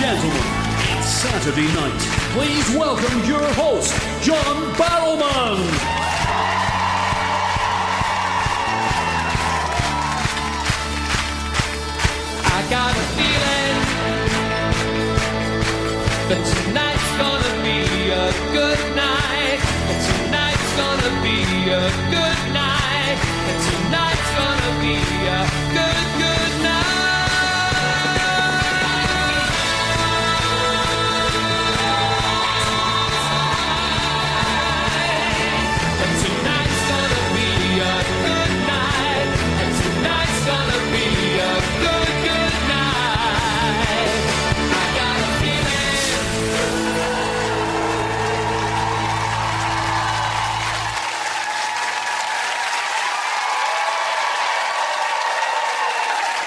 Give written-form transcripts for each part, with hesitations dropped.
gentlemen, it's Saturday night. Please welcome your host, John Barrowman. I got a feeling that tonight's gonna be a good night. That tonight's gonna be a good night. That tonight's gonna be a good night. And tonight's gonna be a good night. And tonight's gonna be a good night. I got a feeling.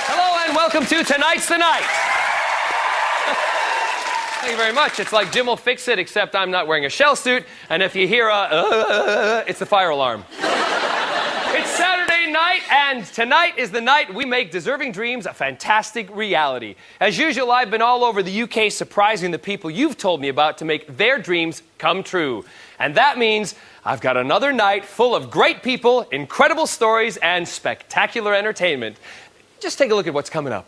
Hello and welcome to Tonight's the Night. Thank you very much. It's like Jim will fix it, except I'm not wearing a shell suit, and if you hear it's the fire alarm. It's Saturday night, and tonight is the night we make deserving dreams a fantastic reality. As usual, I've been all over the UK surprising the people you've told me about to make their dreams come true. And that means I've got another night full of great people, incredible stories, and spectacular entertainment. Just take a look at what's coming up.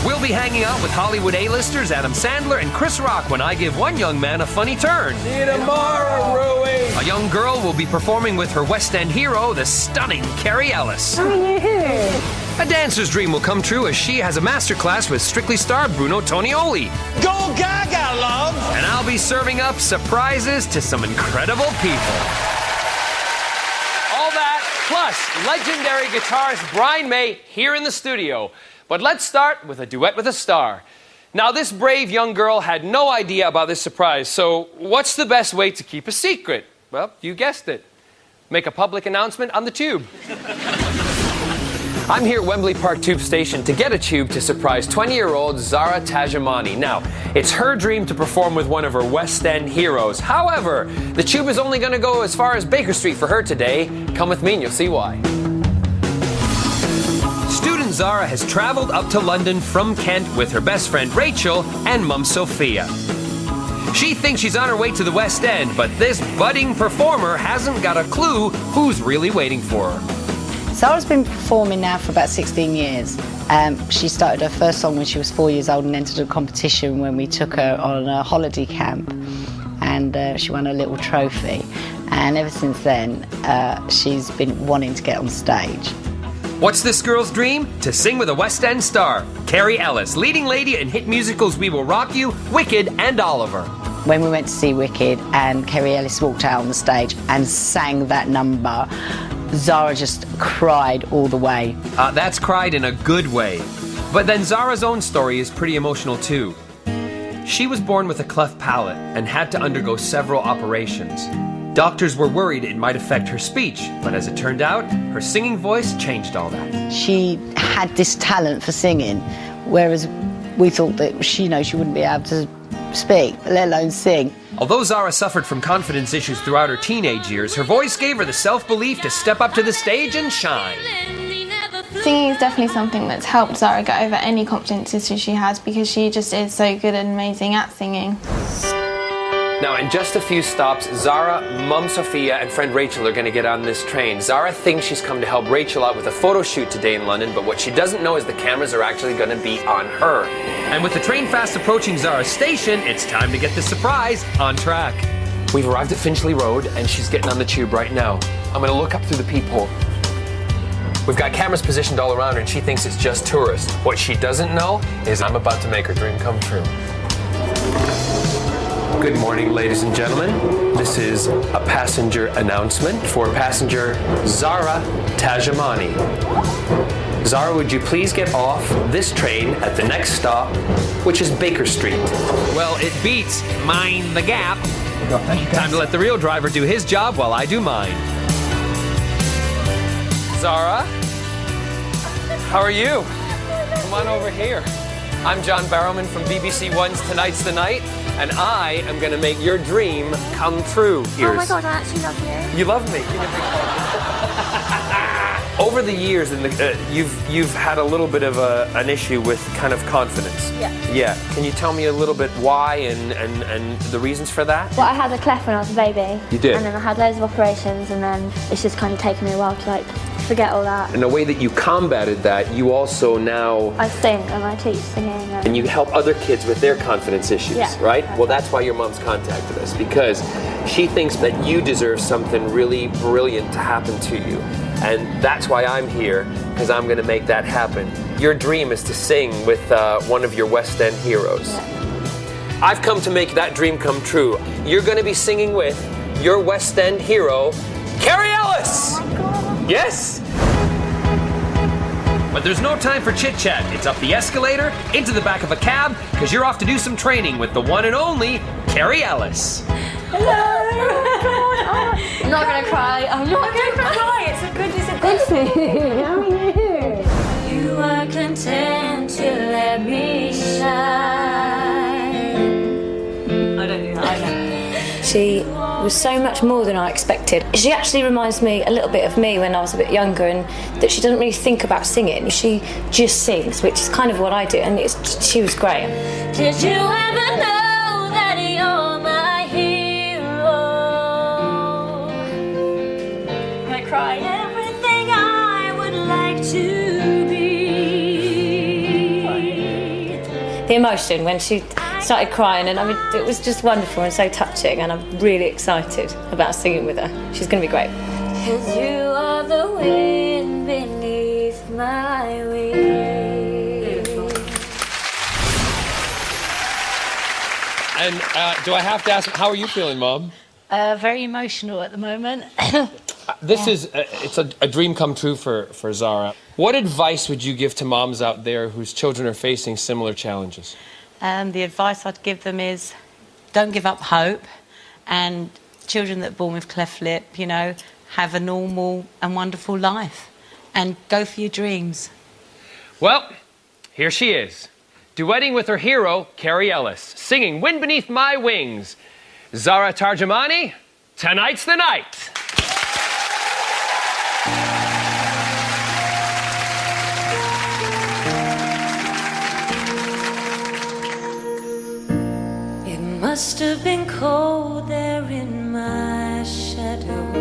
We'll be hanging out with Hollywood A-listers Adam Sandler and Chris Rock when I give one young man a funny turn. See you tomorrow, Rui. A young girl will be performing with her West End hero, the stunning Carrie Ellis. A dancer's dream will come true as she has a masterclass with Strictly star Bruno Tonioli. Go Gaga, love. And I'll be serving up surprises to some incredible people. All that, plus legendary guitarist Brian May here in the studio. But let's start with a duet with a star. Now, this brave young girl had no idea about this surprise, so what's the best way to keep a secret? Well, you guessed it. Make a public announcement on the tube. I'm here at Wembley Park Tube Station to get a tube to surprise 20-year-old Zara Tajamani. Now, it's her dream to perform with one of her West End heroes. However, the tube is only going to go as far as Baker Street for her today. Come with me and you'll see why. Student Zara has traveled up to London from Kent with her best friend Rachel and mum Sophia. She thinks she's on her way to the West End, but this budding performer hasn't got a clue who's really waiting for her. Zara's been performing now for about 16 years. She started her first song when she was 4 years old and entered a competition when we took her on a holiday camp, and she won a little trophy. And ever since then, she's been wanting to get on stage. What's this girl's dream? To sing with a West End star, Carrie Ellis, leading lady in hit musicals We Will Rock You, Wicked, and Oliver. When we went to see Wicked and Carrie Ellis walked out on the stage and sang that number, Zara just cried all the way. That's cried in a good way. But then Zara's own story is pretty emotional too. She was born with a cleft palate and had to undergo several operations. Doctors were worried it might affect her speech, but as it turned out, her singing voice changed all that. She had this talent for singing, whereas we thought that she wouldn't be able to speak, let alone sing. Although Zara suffered from confidence issues throughout her teenage years, her voice gave her the self-belief to step up to the stage and shine. Singing is definitely something that's helped Zara get over any confidence issues she has, because she just is so good and amazing at singing. Now, in just a few stops, Zara, mum Sophia, and friend Rachel are going to get on this train. Zara thinks she's come to help Rachel out with a photo shoot today in London, but what she doesn't know is the cameras are actually going to be on her. And with the train fast approaching Zara's station, it's time to get the surprise on track. We've arrived at Finchley Road, and she's getting on the tube right now. I'm going to look up through the peephole. We've got cameras positioned all around her, and she thinks it's just tourists. What she doesn't know is I'm about to make her dream come true. Good morning, ladies and gentlemen. This is a passenger announcement for passenger Zara Tajamani. Zara, would you please get off this train at the next stop, which is Baker Street? Well, it beats Mind the Gap. Time to let the real driver do his job while I do mine. Zara, how are you? Come on over here. I'm John Barrowman from BBC One's Tonight's the Night, and I am going to make your dream come true. Oh my God, I actually love you. You love me? Over the years, you've had a little bit of an issue with kind of confidence. Yeah. Yeah. Can you tell me a little bit why and the reasons for that? Well, I had a cleft when I was a baby. You did? And then I had loads of operations, and then it's just kind of taken me a while to like forget all that. In a way that you combated that, you also now... I sing and I teach singing. And you help other kids with their confidence issues, Yeah. right? Well, that's why your mom's contacted us, because she thinks that you deserve something really brilliant to happen to you. And that's why I'm here, because I'm going to make that happen. Your dream is to sing with one of your West End heroes. Yeah. I've come to make that dream come true. You're going to be singing with your West End hero, Carrie Ellis! Oh my God. Yes? But there's no time for chit-chat. It's up the escalator, into the back of a cab, because you're off to do some training with the one and only Carrie Ellis. I'm not gonna cry. I'm not gonna cry. It's a good thing. How are you? You are content to let me shine. I don't do that. I know. She was so much more than I expected. She actually reminds me a little bit of me when I was a bit younger, and that she doesn't really think about singing. She just sings, which is kind of what I do, and she was great. Did you ever know that you're my hero? I cry. Everything I would like to be. The emotion when she started crying, and I mean, it was just wonderful and so touching, and I'm really excited about singing with her. She's going to be great. 'Cause you are the wind beneath my wings. And do I have to ask, how are you feeling, Mom? Very emotional at the moment. This is, it's a dream come true for Zara. What advice would you give to moms out there whose children are facing similar challenges? The advice I'd give them is don't give up hope, and children that are born with cleft lip, you know, have a normal and wonderful life, and go for your dreams. Well, here she is, duetting with her hero, Carrie Ellis, singing Wind Beneath My Wings. Zara Tarjamani, tonight's the night. It must have been cold there in my shadow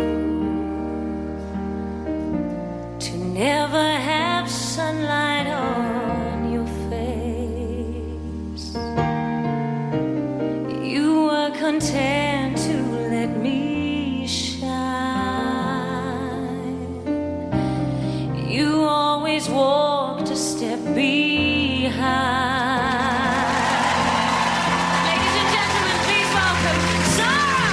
to never have sunlight on your face. You were content to let me shine. You always walked a step behind. Ladies and gentlemen, please welcome Zara!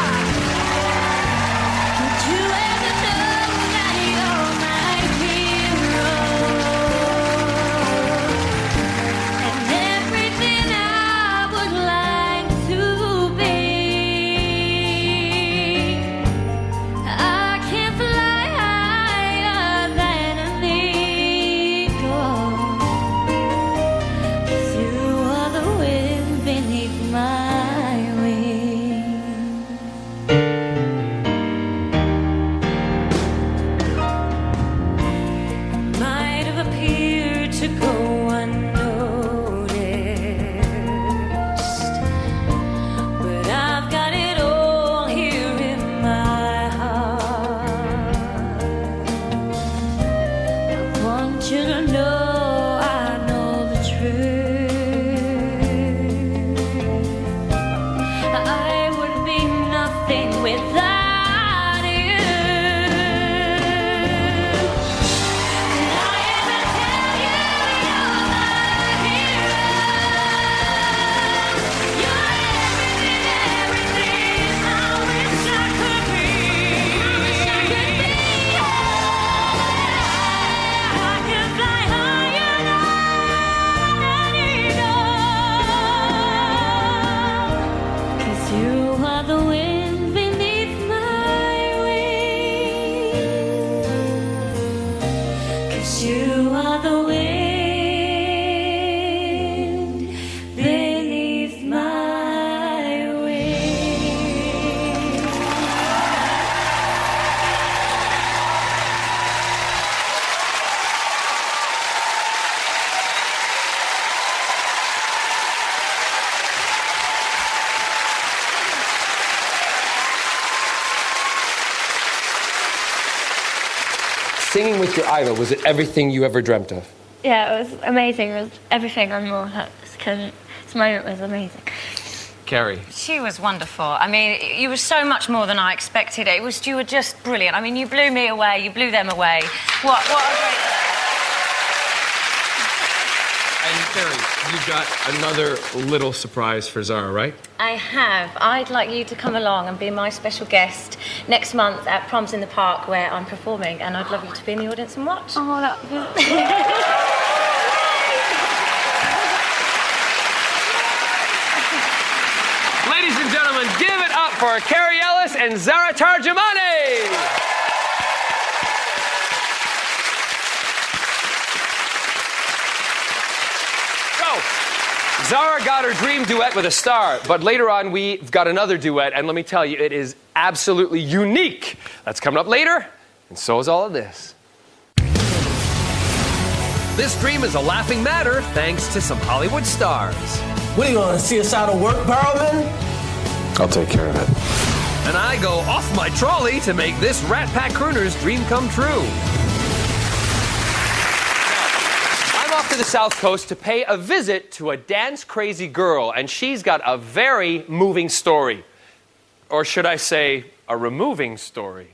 singing with your idol, was it everything you ever dreamt of? Yeah, it was amazing. It was everything and more. This moment was amazing. Carrie. She was wonderful. I mean, you were so much more than I expected. You were just brilliant. I mean, you blew me away, you blew them away. What a great... And Carrie, you've got another little surprise for Zara, right? I have. I'd like you to come along and be my special guest next month at Proms in the Park, where I'm performing, and I'd love you to be in the audience and watch. Oh, that was... Ladies and gentlemen, give it up for Carrie Ellis and Zara Tarjamani! So, Zara got her dream duet with a star, but later on we've got another duet, and let me tell you, it is absolutely unique. That's coming up later, and so is all of this. This dream is a laughing matter thanks to some Hollywood stars. What are you gonna see us out of work, Barrowman? I'll take care of it. And I go off my trolley to make this Rat Pack crooner's dream come true. Now, I'm off to the South Coast to pay a visit to a dance-crazy girl, and she's got a very moving story. Or should I say, a removing story.